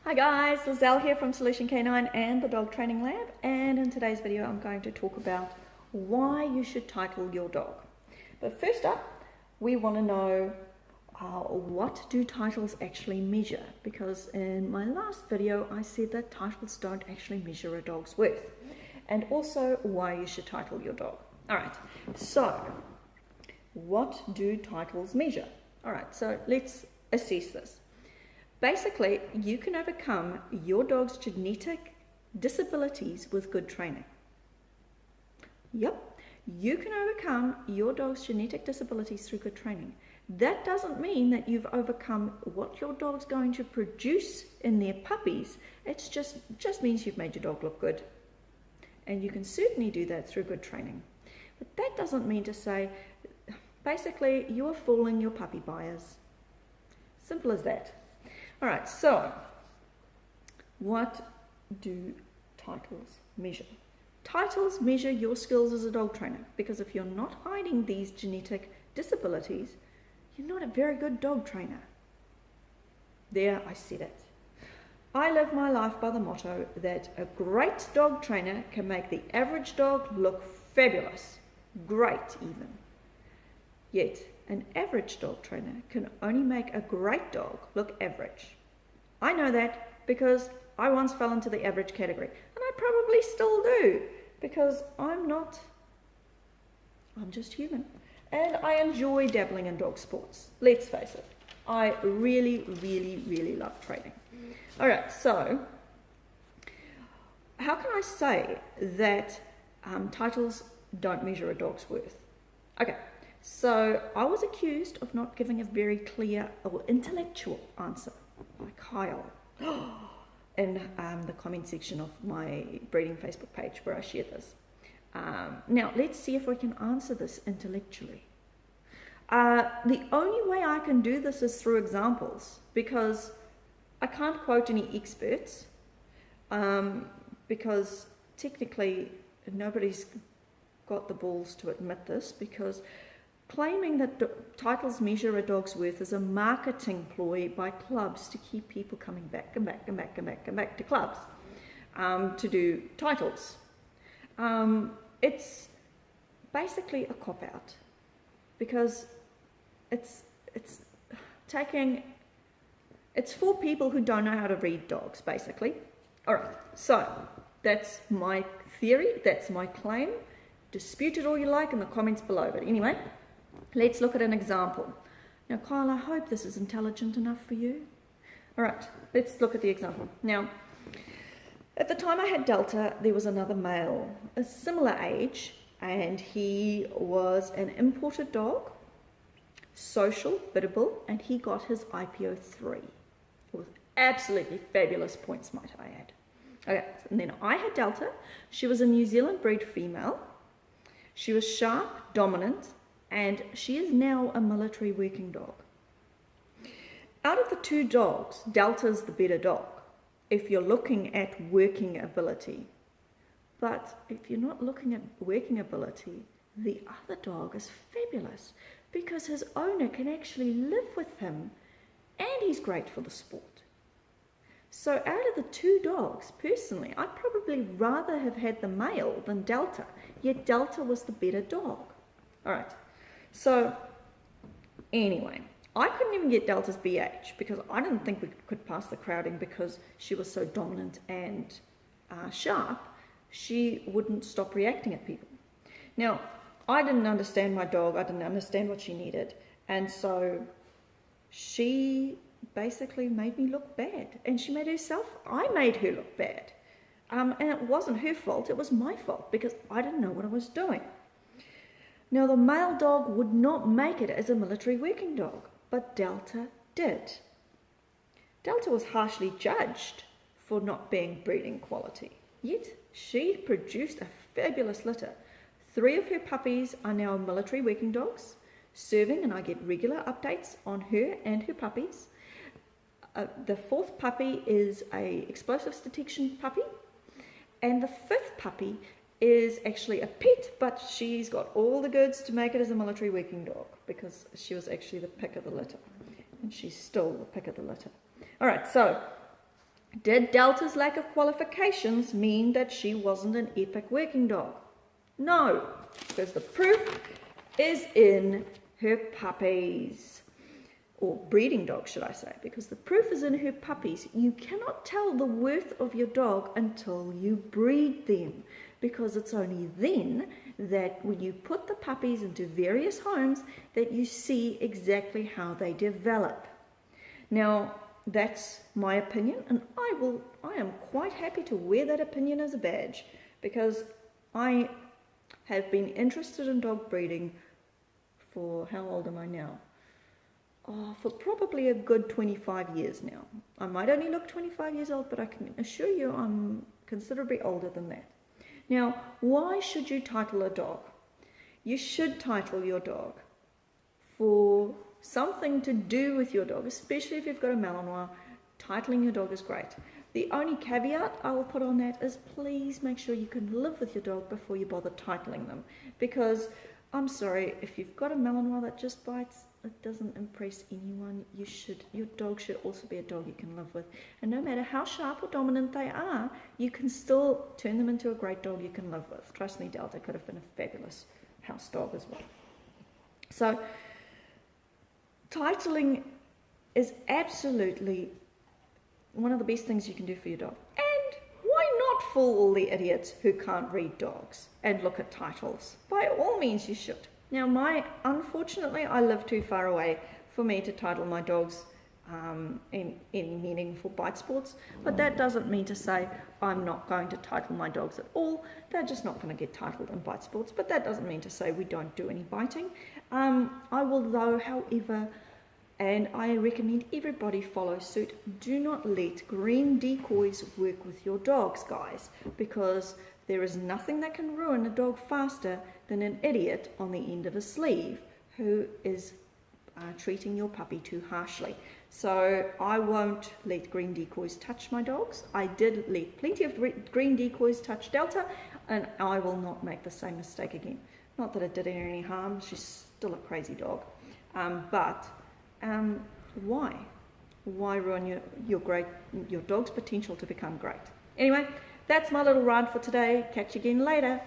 Hi guys, Lizelle here from Solution K9 and the Dog Training Lab, and in today's video I'm going to talk about why you should title your dog. But first up, we want to know what do titles actually measure, because in my last video I said that titles don't actually measure a dog's worth, and also why you should title your dog. Alright, so what do titles measure? Alright, so let's assess this. Basically, you can overcome your dog's genetic disabilities with good training. Yep, you can overcome your dog's genetic disabilities through good training. That doesn't mean that you've overcome what your dog's going to produce in their puppies. It just means you've made your dog look good. And you can certainly do that through good training. But that doesn't mean to say, basically, you're fooling your puppy buyers. Simple as that. Alright, so what do titles measure? Titles measure your skills as a dog trainer, because if you're not hiding these genetic disabilities, you're not a very good dog trainer. There, I said it. I live my life by the motto that a great dog trainer can make the average dog look fabulous, great even. Yet, an average dog trainer can only make a great dog look average. I know that because I once fell into the average category, and I probably still do, because I'm just human. And I enjoy dabbling in dog sports. Let's face it, I really, really, really love training. Alright, so how can I say that titles don't measure a dog's worth? Okay. So I was accused of not giving a very clear or intellectual answer by Kyle in the comment section of my breeding Facebook page where I shared this. Now let's see if we can answer this intellectually. The only way I can do this is through examples, because I can't quote any experts, because technically nobody's got the balls to admit this, because claiming that titles measure a dog's worth is a marketing ploy by clubs to keep people coming back and back and back and back and back to clubs to do titles. It's basically a cop-out, because it's for people who don't know how to read dogs, basically. Alright, so that's my theory, that's my claim. Dispute it all you like in the comments below, but anyway, let's look at an example. Now, Kyle, I hope this is intelligent enough for you. All right, let's look at the example. Now, at the time I had Delta, there was another male, a similar age, and he was an imported dog, social, biddable, and he got his IPO 3 with absolutely fabulous points, might I add. Okay, and then I had Delta. She was a New Zealand breed female. She was sharp, dominant, and she is now a military working dog. Out of the two dogs, Delta's the better dog if you're looking at working ability. But if you're not looking at working ability, the other dog is fabulous, because his owner can actually live with him, and he's great for the sport. So out of the two dogs, personally, I'd probably rather have had the male than Delta, yet Delta was the better dog. Alright, so anyway, I couldn't even get Delta's BH because I didn't think we could pass the crowding, because she was so dominant and sharp, she wouldn't stop reacting at people. Now, I didn't understand my dog, I didn't understand what she needed, and so she basically made me look bad, and she made herself, I made her look bad, and it wasn't her fault, it was my fault, because I didn't know what I was doing. Now, the male dog would not make it as a military working dog, but Delta did. Delta was harshly judged for not being breeding quality, yet she produced a fabulous litter. 3 of her puppies are now military working dogs, serving, and I get regular updates on her and her puppies. The 4th puppy is a explosives detection puppy, and the 5th puppy is actually a pet, but she's got all the goods to make it as a military working dog, because she was actually the pick of the litter, and she's still the pick of the litter. All right, so Did Delta's lack of qualifications mean that she wasn't an epic working dog? No, because the proof is in her puppies, or breeding dogs, should I say, because the proof is in her puppies. You cannot tell the worth of your dog until you breed them, because it's only then that when you put the puppies into various homes that you see exactly how they develop. Now, that's my opinion, and I am quite happy to wear that opinion as a badge, because I have been interested in dog breeding for, how old am I now? For probably a good 25 years now. I might only look 25 years old, but I can assure you I'm considerably older than that. Now, why should you title a dog? You should title your dog for something to do with your dog, especially if you've got a Malinois. Titling your dog is great. The only caveat I will put on that is please make sure you can live with your dog before you bother titling them, because I'm sorry, if you've got a Malinois that just bites, it doesn't impress anyone. Your dog should also be a dog you can live with. And no matter how sharp or dominant they are, you can still turn them into a great dog you can live with. Trust me, Delta could have been a fabulous house dog as well. So, titling is absolutely one of the best things you can do for your dog. And why not fool all the idiots who can't read dogs and look at titles? By all means, you should. Now, unfortunately, I live too far away for me to title my dogs in meaningful bite sports, but that doesn't mean to say I'm not going to title my dogs at all. They're just not going to get titled in bite sports, but that doesn't mean to say we don't do any biting. I will, though, however, and I recommend everybody follow suit, do not let green decoys work with your dogs, guys, because there is nothing that can ruin a dog faster than an idiot on the end of a sleeve who is treating your puppy too harshly. So I won't let green decoys touch my dogs. I did let plenty of green decoys touch Delta, and I will not make the same mistake again. Not that it did her any harm, she's still a crazy dog. But why? Why ruin your dog's potential to become great? Anyway, that's my little rant for today. Catch you again later.